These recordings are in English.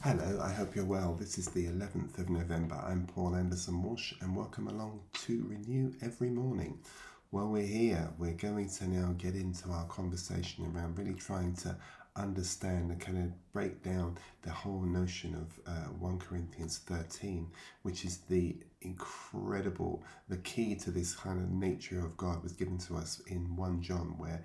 Hello, I hope you're well. This is the 11th of November. I'm Paul Anderson-Walsh and welcome along to Renew Every Morning. While we're here, we're going to now get into our conversation around really trying to understand and kind of break down the whole notion of 1 Corinthians 13, which is the key to this kind of nature of God was given to us in 1 John, where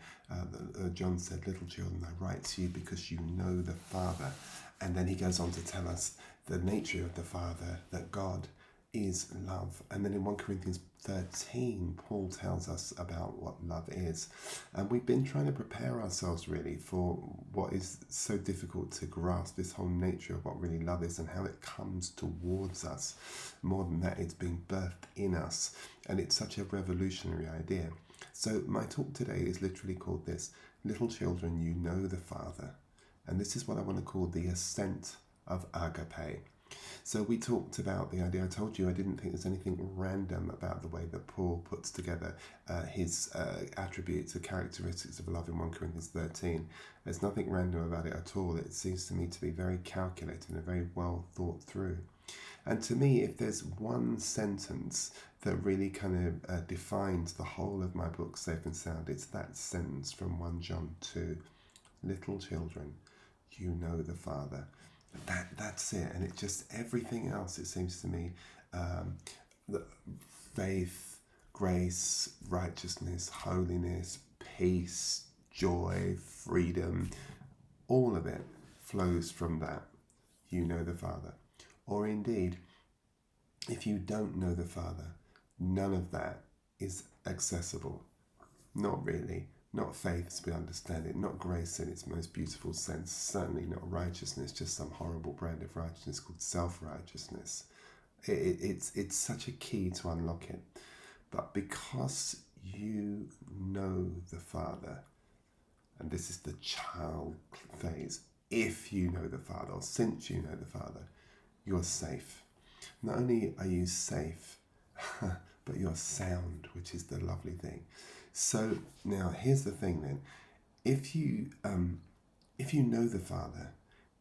John said, "Little children, I write to you because you know the Father." And then he goes on to tell us the nature of the Father, that God is love. And then in 1 Corinthians 13, Paul tells us about what love is. And we've been trying to prepare ourselves really for what is so difficult to grasp, this whole nature of what really love is and how it comes towards us. More than that, it's being birthed in us. And it's such a revolutionary idea. So my talk today is literally called this: Little children, you know the Father. And this is what I want to call the Ascent of Agape. So we talked about the idea. I told you I didn't think there's anything random about the way that Paul puts together his attributes or characteristics of love in 1 Corinthians 13. There's nothing random about it at all. It seems to me to be very calculated and very well thought through. And to me, if there's one sentence that really kind of defines the whole of my book, Safe and Sound, it's that sentence from 1 John 2. Little children, you know the Father. That's it. And it just, everything else, it seems to me, faith, grace, righteousness, holiness, peace, joy, freedom, all of it flows from that. You know the Father. Or indeed, if you don't know the Father, none of that is accessible. Not really. Not faith as we understand it, not grace in its most beautiful sense, certainly not righteousness, just some horrible brand of righteousness called self-righteousness. It's such a key to unlock it. But because you know the Father, and this is the child phase, if you know the Father, or since you know the Father, you're safe. Not only are you safe, but you're sound, which is the lovely thing. So now here's the thing then. If you know the Father,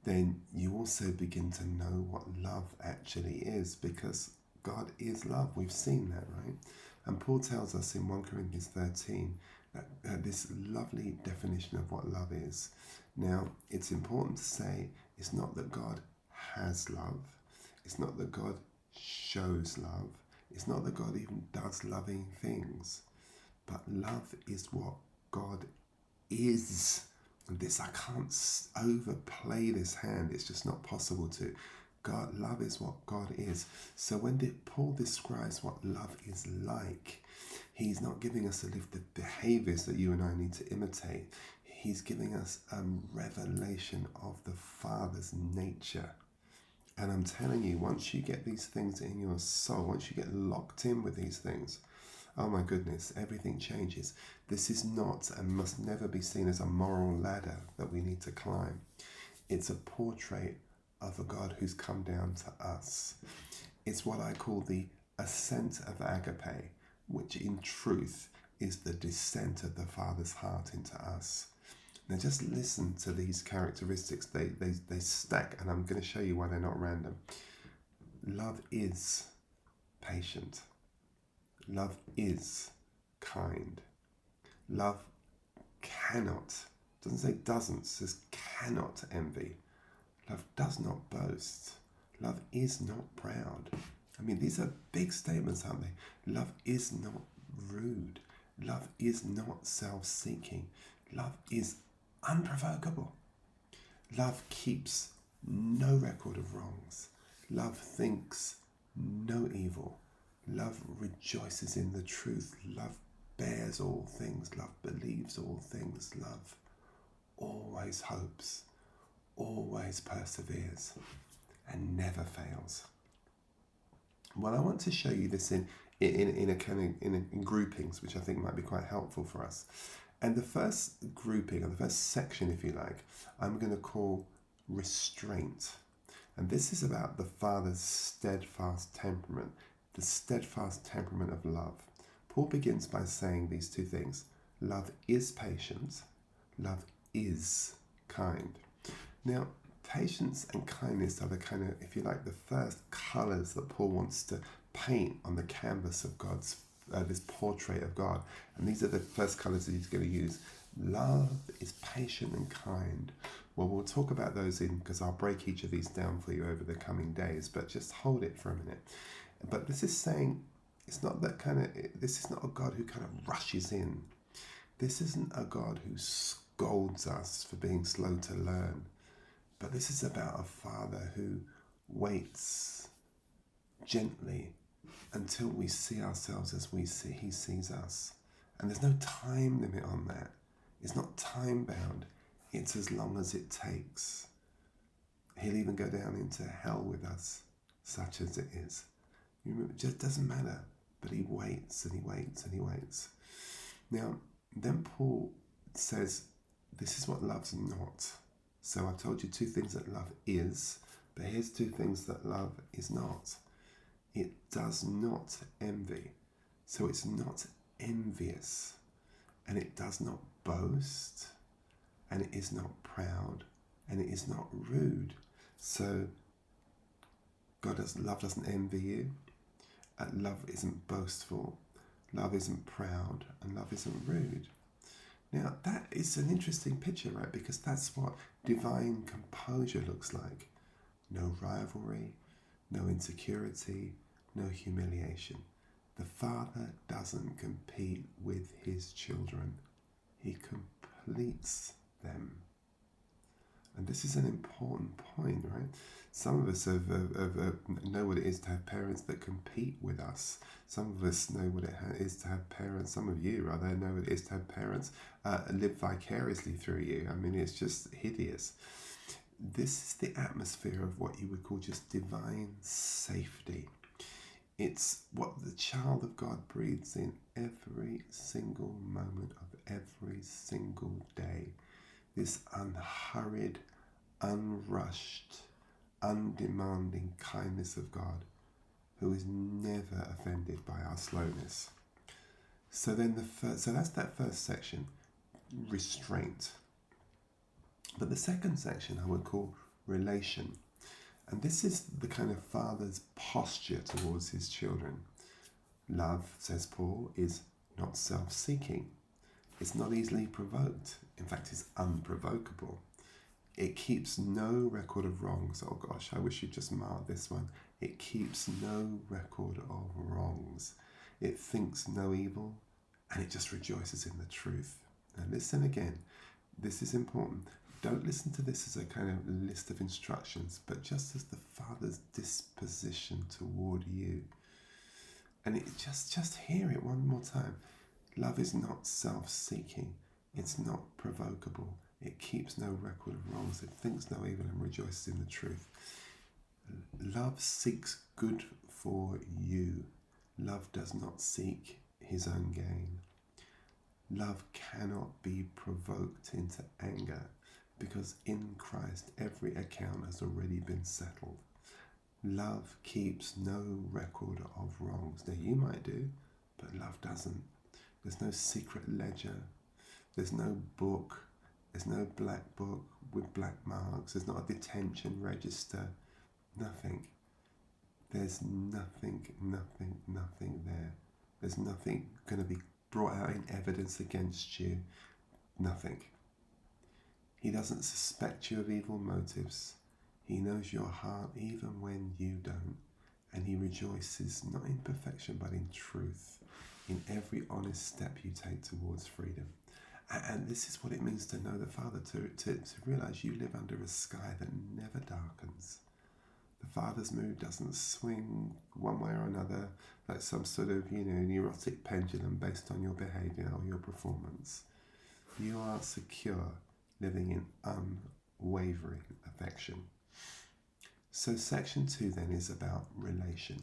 then you also begin to know what love actually is, because God is love. We've seen that, right? And Paul tells us in 1 Corinthians 13 that this lovely definition of what love is. Now, it's important to say it's not that God has love. It's not that God shows love. It's not that God even does loving things. But love is what God is. And this, I can't overplay this hand. It's just not possible to. Love is what God is. So when Paul describes what love is like, he's not giving us a list of behaviors that you and I need to imitate. He's giving us a revelation of the Father's nature. And I'm telling you, once you get these things in your soul, once you get locked in with these things, oh my goodness, everything changes. This is not and must never be seen as a moral ladder that we need to climb. It's a portrait of a God who's come down to us. It's what I call the Ascent of Agape, which in truth is the descent of the Father's heart into us. Now just listen to these characteristics. They stack, and I'm going to show you why they're not random. Love is patient. Love is kind. Love cannot, doesn't say doesn't, says cannot envy. Love does not boast. Love is not proud. I mean, these are big statements, aren't they? Love is not rude. Love is not self-seeking. Love is unprovokable. Love keeps no record of wrongs. Love thinks no evil. Love rejoices in the truth. Love bears all things. Love believes all things. Love always hopes, always perseveres, and never fails. Well, I want to show you this in groupings, which I think might be quite helpful for us. And the first grouping, or the first section, if you like, I'm going to call restraint. And this is about the Father's steadfast temperament, the steadfast temperament of love. Paul begins by saying these two things. Love is patient. Love is kind. Now, patience and kindness are the kind of, if you like, the first colours that Paul wants to paint on the canvas of God's, this portrait of God. And these are the first colours that he's going to use. Love is patient and kind. Well, we'll talk about those because I'll break each of these down for you over the coming days, but just hold it for a minute. But this is saying, this is not a God who kind of rushes in. This isn't a God who scolds us for being slow to learn. But this is about a Father who waits gently until we see ourselves as he sees us. And there's no time limit on that. It's not time bound. It's as long as it takes. He'll even go down into hell with us, such as it is. It just doesn't matter. But he waits and he waits and he waits. Now, then Paul says, this is what love's not. So I've told you two things that love is, but here's two things that love is not. It does not envy. So it's not envious. And it does not boast. And it is not proud. And it is not rude. So love doesn't envy you. Love isn't boastful. Love isn't proud. And love isn't rude. Now, that is an interesting picture, right? Because that's what divine composure looks like. No rivalry, no insecurity, no humiliation. The Father doesn't compete with his children. He completes them. And this is an important point, right? Some of us know what it is to have parents that compete with us. Some of us know what it is to have parents, some of you rather, know what it is to have parents live vicariously through you. I mean, it's just hideous. This is the atmosphere of what you would call just divine safety. It's what the child of God breathes in every single moment of every single day. This unhurried, unrushed, undemanding kindness of God, who is never offended by our slowness. So that's that first section, restraint. But the second section I would call relation. And this is the kind of father's posture towards his children. Love, says Paul, is not self-seeking. It's not easily provoked. In fact, it's unprovocable. It keeps no record of wrongs. Oh gosh, I wish you'd just mark this one. It keeps no record of wrongs. It thinks no evil, and it just rejoices in the truth. Now listen again. This is important. Don't listen to this as a kind of list of instructions, but just as the Father's disposition toward you. And it just hear it one more time. Love is not self-seeking. It's not provocable. It keeps no record of wrongs. It thinks no evil and rejoices in the truth. Love seeks good for you. Love does not seek his own gain. Love cannot be provoked into anger, because in Christ every account has already been settled. Love keeps no record of wrongs. Now you might do, but love doesn't. There's no secret ledger. There's no book. There's no black book with black marks. There's not a detention register. Nothing. There's nothing there. There's nothing going to be brought out in evidence against you. Nothing. He doesn't suspect you of evil motives. He knows your heart even when you don't. And he rejoices not in perfection but in truth, in every honest step you take towards freedom. And this is what it means to know the Father, to realize you live under a sky that never darkens. The Father's mood doesn't swing one way or another like some sort of, neurotic pendulum based on your behavior or your performance. You are secure, living in unwavering affection. So section 2 then is about relation.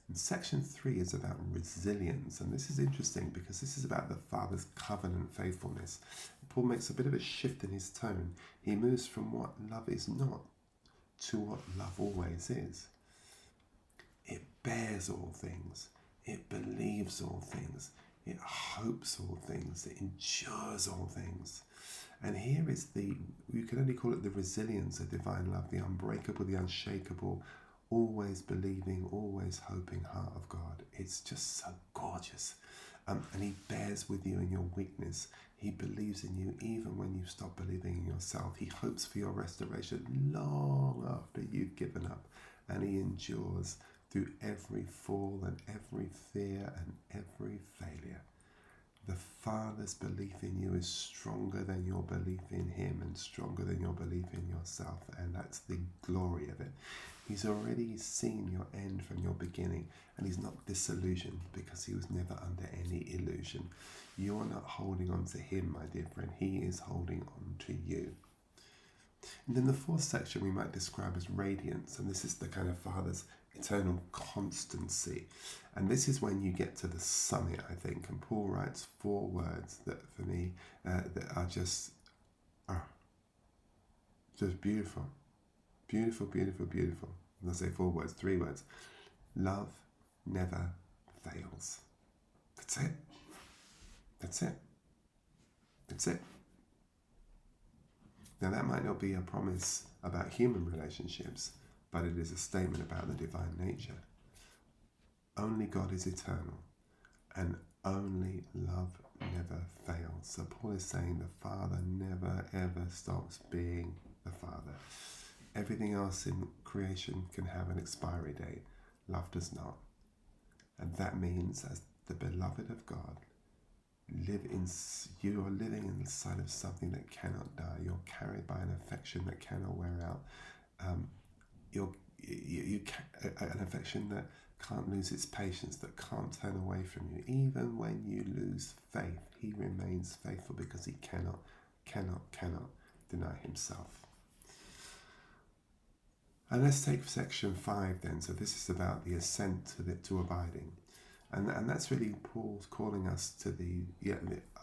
And section 3 is about resilience. And this is interesting because this is about the Father's covenant faithfulness. Paul makes a bit of a shift in his tone. He moves from what love is not to what love always is. It bears all things. It believes all things. It hopes all things. It endures all things. And here is you can only call it the resilience of divine love, the unbreakable, the unshakable, always believing, always hoping heart of God. It's just so gorgeous. And he bears with you in your weakness. He believes in you even when you stop believing in yourself. He hopes for your restoration long after you've given up. And he endures through every fall and every fear and every failure. The Father's belief in you is stronger than your belief in him and stronger than your belief in yourself. And that's the glory of it. He's already seen your end from your beginning, and he's not disillusioned because he was never under any illusion. You're not holding on to him, my dear friend. He is holding on to you. And then the fourth section we might describe as radiance, and this is the kind of Father's eternal constancy. And this is when you get to the summit, I think. And Paul writes 4 words that for me that are just beautiful. Beautiful, beautiful, beautiful. And I say 4 words, 3 words. Love never fails. That's it. That's it. That's it. Now that might not be a promise about human relationships, but it is a statement about the divine nature. Only God is eternal, and only love never fails. So Paul is saying the Father never ever stops being the Father. Everything else in creation can have an expiry date. Love does not. And that means, as the beloved of God, you are living inside of something that cannot die. You're carried by an affection that cannot wear out. An affection that can't lose its patience, that can't turn away from you. Even when you lose faith, he remains faithful because he cannot deny himself. And let's take section 5 then. So this is about the ascent to abiding. And that's really Paul's calling us to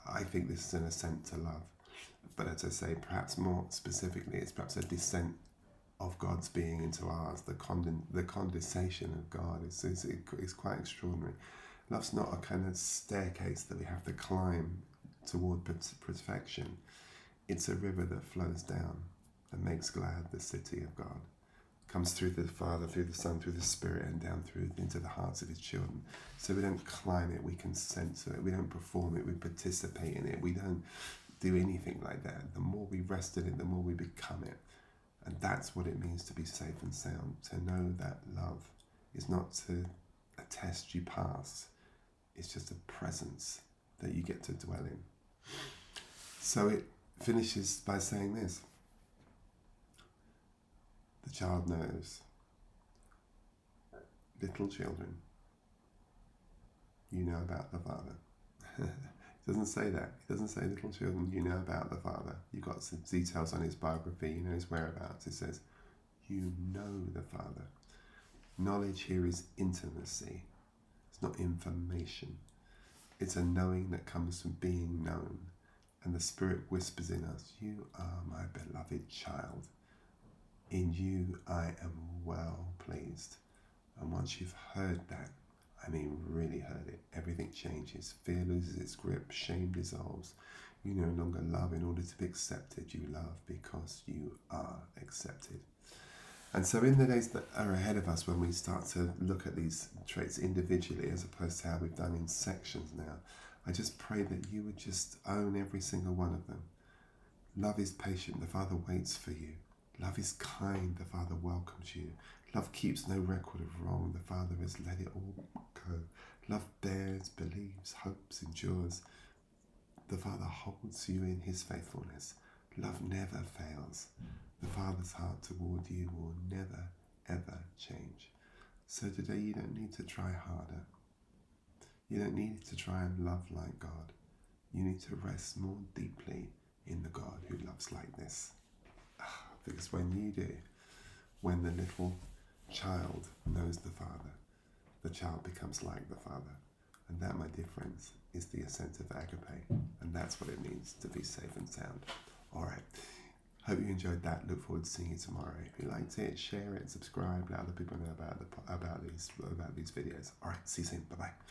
I think this is an ascent to love. But as I say, perhaps more specifically, it's perhaps a descent of God's being into ours. The condensation of God is quite extraordinary. Love's not a kind of staircase that we have to climb toward perfection. It's a river that flows down and makes glad the city of God. Comes through the Father, through the Son, through the Spirit, and down through into the hearts of his children. So we don't climb it, we consent to it. We don't perform it, we participate in it. We don't do anything like that. The more we rest in it, the more we become it. And that's what it means to be safe and sound. To know that love is not a test you pass. It's just a presence that you get to dwell in. So it finishes by saying this. The child knows. Little children, you know about the Father. It doesn't say that. It doesn't say little children, you know about the Father. You've got some details on his biography, you know his whereabouts. It says, you know the Father. Knowledge here is intimacy. It's not information. It's a knowing that comes from being known. And the Spirit whispers in us, you are my beloved child. In you I am well pleased. And once you've heard that, I mean really heard it, everything changes. Fear loses its grip, shame dissolves. You no longer love in order to be accepted. You love because you are accepted. And so in the days that are ahead of us, when we start to look at these traits individually as opposed to how we've done in sections now, I just pray that you would just own every single one of them. Love is patient. The Father waits for you. Love is kind, the Father welcomes you. Love keeps no record of wrong, the Father has let it all go. Love bears, believes, hopes, endures. The Father holds you in his faithfulness. Love never fails. The Father's heart toward you will never, ever change. So today you don't need to try harder. You don't need to try and love like God. You need to rest more deeply in the God who loves like this. Because when you do, when the little child knows the Father, the child becomes like the Father. And that, my dear friends, is the Ascent of Agape. And that's what it means to be safe and sound. All right. Hope you enjoyed that. Look forward to seeing you tomorrow. If you liked it, share it, subscribe, let other people know about these videos. All right. See you soon. Bye-bye.